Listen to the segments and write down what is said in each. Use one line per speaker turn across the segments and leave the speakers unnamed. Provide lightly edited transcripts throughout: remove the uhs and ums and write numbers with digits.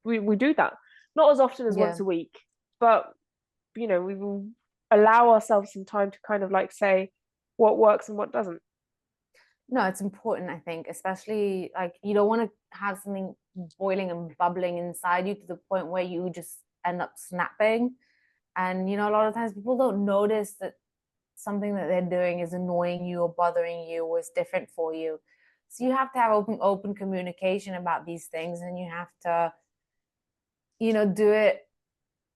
we do that. Not as often as
Yeah.
once a week, but we will allow ourselves some time to kind of like say what works and what doesn't.
No, it's important, I think, especially like you don't want to have something boiling and bubbling inside you to the point where you just end up snapping. And a lot of times people don't notice that something that they're doing is annoying you or bothering you or is different for you. So you have to have open communication about these things, and you have to, do it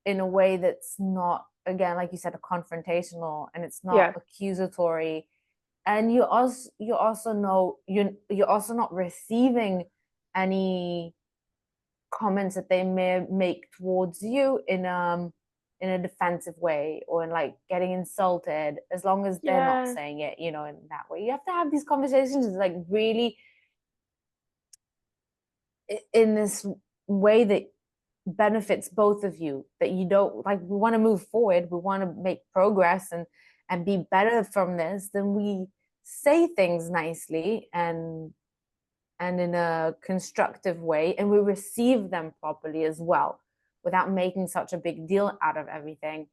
in a way that's not, again, like you said, a confrontational, and it's not
Yeah,
accusatory. And you also know you're also not receiving any comments that they may make towards you in a defensive way or in like getting insulted, as long as they're not
yeah,
saying it, in that way. You have to have these conversations like really in this way that benefits both of you, that you don't like, we want to move forward, we want to make progress and be better from this. Then we say things nicely and in a constructive way, and we receive them properly as well, without making such a big deal out of everything.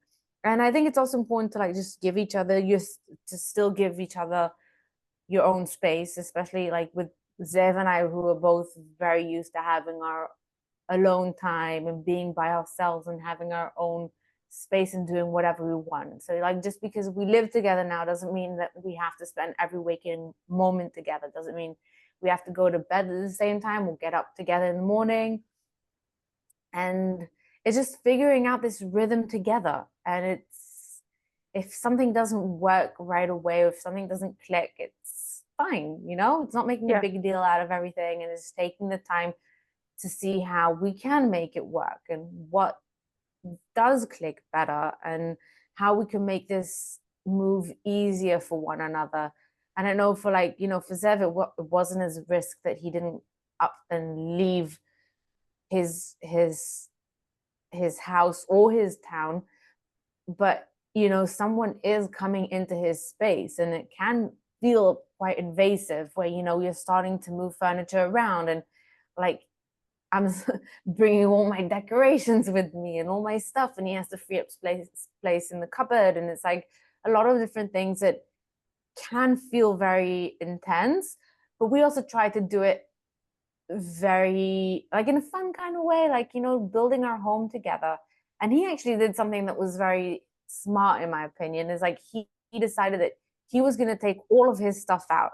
And I think it's also important to like just give each other to still give each other your own space, especially like with Zev and I, who are both very used to having our alone time and being by ourselves and having our own space and doing whatever we want. So like, just because we live together now doesn't mean that we have to spend every waking moment together. Doesn't mean we have to go to bed at the same time. We'll get up together in the morning. And it's just figuring out this rhythm together. And it's, if something doesn't work right away, or if something doesn't click, it's fine. It's not making a
yeah,
big deal out of everything, and it's taking the time to see how we can make it work and what does click better, and how we can make this move easier for one another. And I know for like, for Zev, it wasn't as risk that he didn't up and leave his his his house or his town, but someone is coming into his space, and it can feel quite invasive, where you're starting to move furniture around, and like, I'm bringing all my decorations with me and all my stuff, and he has to free up place in the cupboard, and it's like a lot of different things that can feel very intense. But we also try to do it very like in a fun kind of way, like building our home together. And he actually did something that was very smart, in my opinion. Is like he decided that he was going to take all of his stuff out.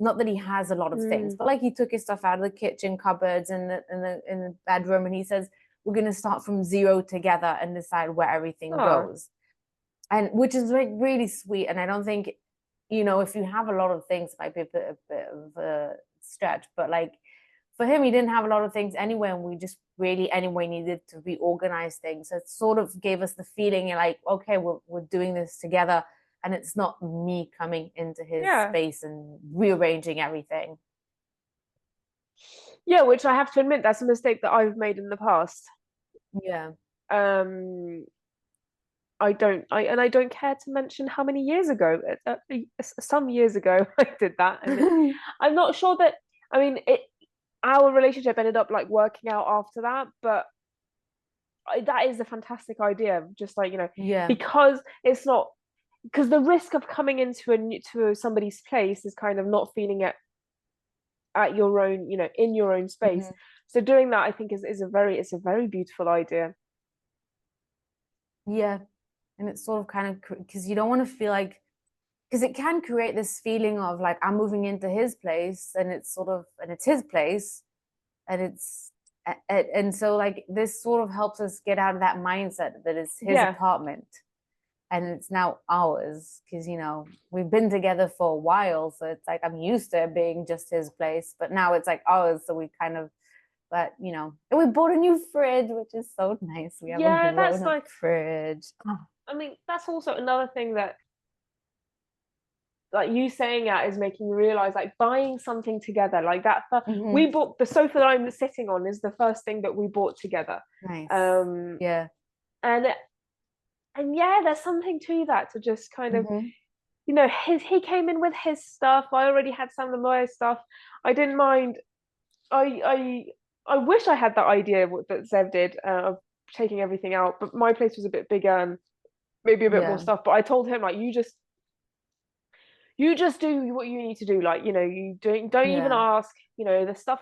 Not that he has a lot of things,
mm.
but like he took his stuff out of the kitchen cupboards and the bedroom, and he says we're going to start from zero together and decide where everything
Oh,
goes. And which is like really sweet. And I don't think, if you have a lot of things, it might be a bit of a stretch, but like for him, he didn't have a lot of things anyway, and we just really anyway needed to reorganize things. So it sort of gave us the feeling like, okay, we're doing this together, and it's not me coming into his
yeah,
space and rearranging everything.
yeah. Which I have to admit, that's a mistake that I've made in the past.
Yeah.
Um, I don't care to mention how many years ago. Some years ago, I did that, and I'm not sure that. I mean, our relationship ended up like working out after that, but that is a fantastic idea. Just like
Yeah.
because it's not because the risk of coming into to somebody's place is kind of not feeling it at your own, in your own space.
Mhm.
So doing that, I think, is a very beautiful idea.
Yeah. And it's sort of kind of because you don't want to feel like, because it can create this feeling of like I'm moving into his place, and it's sort of, and it's his place, and it's and so like this sort of helps us get out of that mindset that it's his
Yeah,
apartment and it's now ours, because we've been together for a while, so it's like I'm used to it being just his place, but now it's like ours, so we kind of, but and we bought a new fridge, which is so nice. We have a
yeah, that's
grown up
like.
fridge.
I mean, that's also another thing that like you saying that is making me realize like buying something together like that we
Mm-hmm.
bought the sofa that I'm sitting on is the first thing that we bought together.
Nice.
um
Yeah.
and yeah, there's something to that, to just kind of
Mm-hmm.
he came in with his stuff. I already had some of my stuff. I didn't mind. I I wish I had that idea that Zev did, of taking everything out, but my place was a bit bigger and maybe a bit more
Yeah,
stuff. But I told him, like, you just do what you need to do. Like, you don't even
yeah,
ask, the stuff.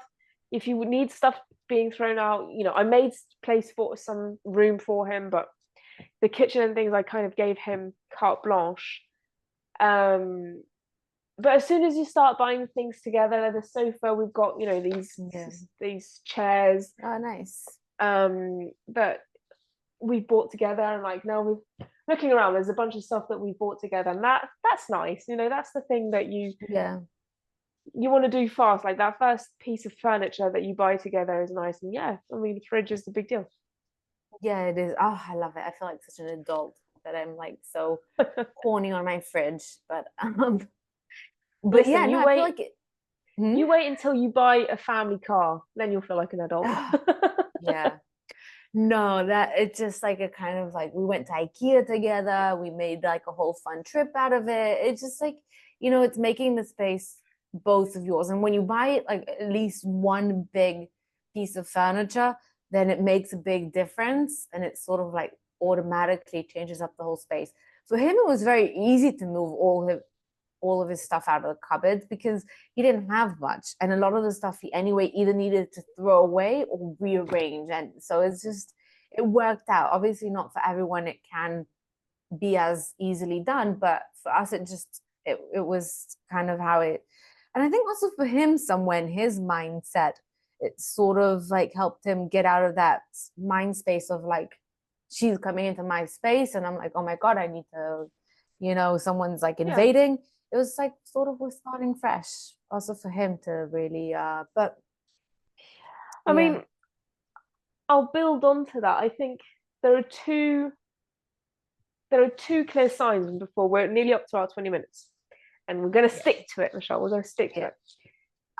If you need stuff being thrown out, I made place for some room for him, but the kitchen and things I kind of gave him carte blanche. Um, but as soon as you start buying things together, the sofa, we've got,
yeah.
these chairs,
Oh, nice.
that we bought together, and like now we're looking around, there's a bunch of stuff that we bought together, and that's nice. That's the thing that
Yeah,
you want to do fast. Like that first piece of furniture that you buy together is nice, and yeah, I mean, the fridge is the big deal.
yeah, it is. Oh, I love it. I feel like such an adult that I'm like so corny on my fridge, but yeah,
Listen,
no,
you
I feel
wait
like it. Hmm?
you wait until you buy a family car, then you'll feel like an adult.
Ah, yeah. No, that it's just like a kind of like we went to IKEA together, we made like a whole fun trip out of it. It's just like, it's making the space both of yours. And when you buy it like at least one big piece of furniture, then it makes a big difference and it sort of like automatically changes up the whole space. For him, it was very easy to move all of his stuff out of the cupboards because he didn't have much. And a lot of the stuff he anyway either needed to throw away or rearrange. And so it worked out. Obviously, not for everyone, it can be as easily done. But for us, it was kind of how it. And I think also for him, somewhere in his mindset, it sort of like helped him get out of that mind space of like, she's coming into my space. And I'm like, oh my God, I need to, someone's like
Yeah,
invading. It was like sort of we're starting fresh also for him to really but
I
yeah,
mean, I'll build on to that. I think there are two there are two clear signs before we're nearly up to our 20 minutes, and we're going to
yeah,
stick to it, Michelle. We're going to stick to
yeah.
it.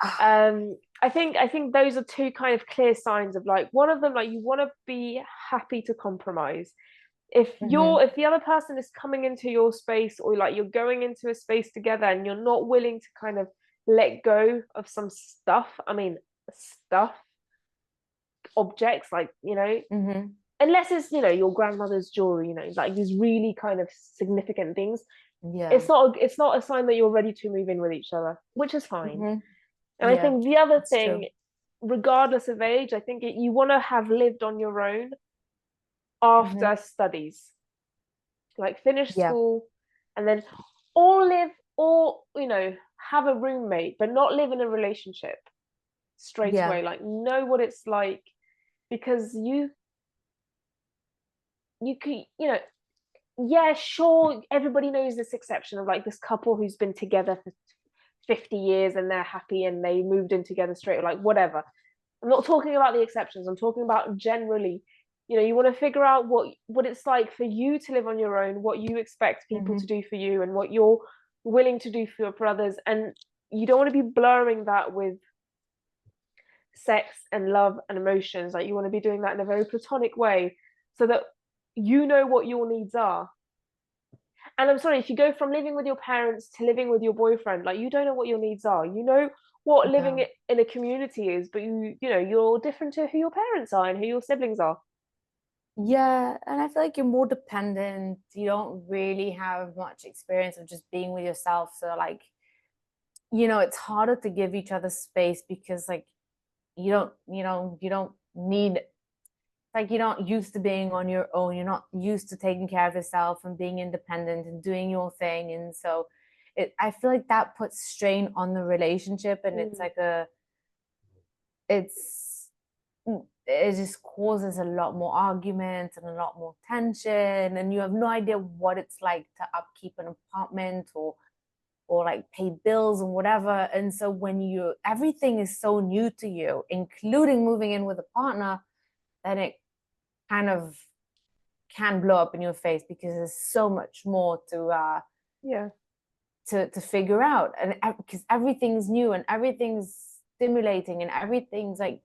Ah,
I think those are two kind of clear signs of, like, one of them, like, you want to be happy to compromise. If
mm-hmm,
the other person is coming into your space, or like you're going into a space together and you're not willing to kind of let go of some stuff, I mean, stuff, objects, like,
mm-hmm,
unless it's, your grandmother's jewelry, like these really kind of significant things,
yeah,
it's not a sign that you're ready to move in with each other, which is fine.
mm-hmm,
And I
yeah,
think the other
it's true.
thing, regardless of age, I think you want to have lived on your own after
Mm-hmm,
studies, like finish
yeah,
school, and then, or live, or have a roommate, but not live in a relationship straight
yeah,
away. Like, know what it's like, because you could, yeah, sure, everybody knows this exception of like this couple who's been together for 50 years and they're happy and they moved in together straight, like, whatever. I'm not talking about the exceptions. I'm talking about generally. You want to figure out what it's like for you to live on your own, what you expect people
mm-hmm,
to do for you, and what you're willing to do for your brothers. And you don't want to be blurring that with sex and love and emotions. Like, you want to be doing that in a very platonic way, so that you know what your needs are. And I'm sorry, if you go from living with your parents to living with your boyfriend, like, you don't know what your needs are. You know what
yeah,
living in a community is, but you're different to who your parents are and who your siblings are.
yeah. And I feel like you're more dependent, you don't really have much experience of just being with yourself, so like, it's harder to give each other space because like you don't need, like you're not used to being on your own, you're not used to taking care of yourself and being independent and doing your thing. And so I feel like that puts strain on the relationship, and it's
Mm,
like it's it just causes a lot more arguments and a lot more tension, and you have no idea what it's like to upkeep an apartment or like pay bills and whatever. And so when everything is so new to you, including moving in with a partner, then it kind of can blow up in your face because there's so much more
yeah.
to figure out. And because everything's new and everything's stimulating and everything's like,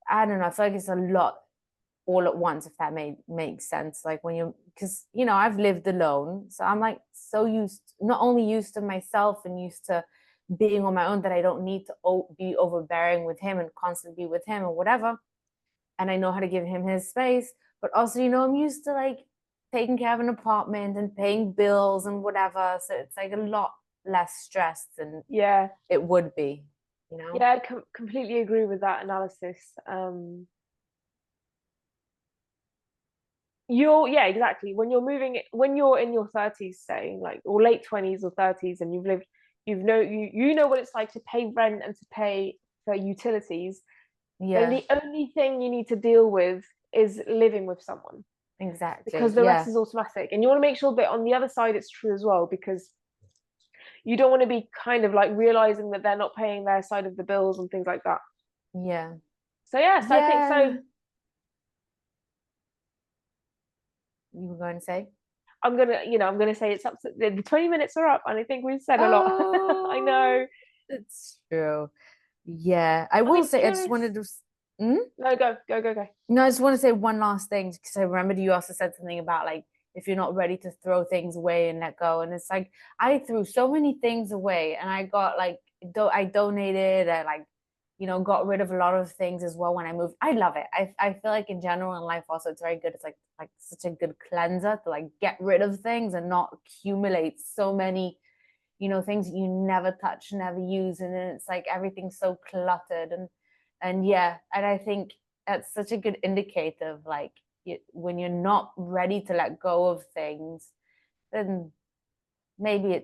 I don't know, I feel like it's a lot all at once, if that makes sense. Like when you, because I've lived alone, so I'm like so used, not only used to myself and used to being on my own, that I don't need to be overbearing with him and constantly be with him or whatever. And I know how to give him his space. But also, I'm used to like taking care of an apartment and paying bills and whatever. So it's like a lot less stressed than
Yeah.
it would be,
Yeah, I completely agree with that analysis. Yeah, exactly. When you're in your 30s, say, like, or late 20s or 30s, and you know what it's like to pay rent and to pay for utilities, then
Yeah,
the only thing you need to deal with is living with someone,
exactly.
because the rest
Yeah.
is automatic. And you want to make sure that on the other side it's true as well, because you don't want to be kind of like realizing that they're not paying their side of the bills and things like that.
Yeah.
So yes, I think so.
Yeah. You were going to say?
I'm gonna say it's up to the 20 minutes are up, and I think we've said a lot. I
Oh,
know.
it's true. Yeah. I
I
will
mean, to
say,
be
I just wanted
honest,
to. Hmm?
no, go.
No, I just want to say one last thing because I remembered you also said something about like if you're not ready to throw things away and let go. And it's like I threw so many things away and I got like I donated, I like, got rid of a lot of things as well when I moved. I love it. I feel like in general in life also it's very good. It's like such a good cleanser to like get rid of things and not accumulate so many, things you never touch, never use. And then it's like everything's so cluttered and yeah, and I think that's such a good indicator of like when you're not ready to let go of things, then maybe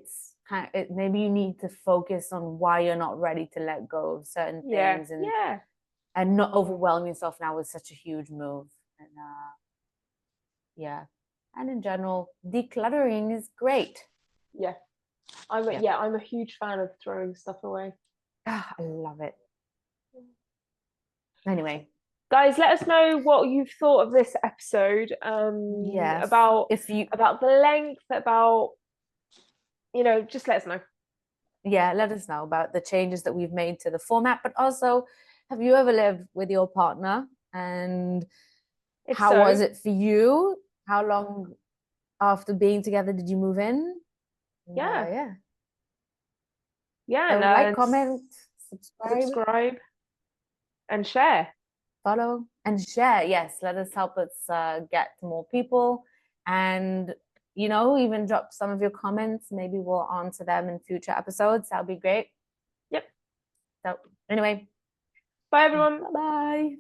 maybe you need to focus on why you're not ready to let go of certain
Yeah,
things
yeah,
and not overwhelm yourself now with such a huge move. And yeah, and in general, decluttering is great.
yeah.
Yeah,
I'm a huge fan of throwing stuff away.
I love it. Anyway,
Guys, let us know what you've thought of this episode.
yes,
About
if you
the length, about just let us know.
yeah, let us know about the changes that we've made to the format, but also, have you ever lived with your partner and
If
how was
so,
it for you? How long after being together did you move in? And
yeah,
yeah.
yeah,
So like,
and
comment, subscribe,
subscribe and share.
follow, and share. Yes, let us help us get to more people. And, even drop some of your comments. Maybe we'll answer them in future episodes. That'll be great.
Yep.
So, anyway,
Bye, everyone.
bye bye.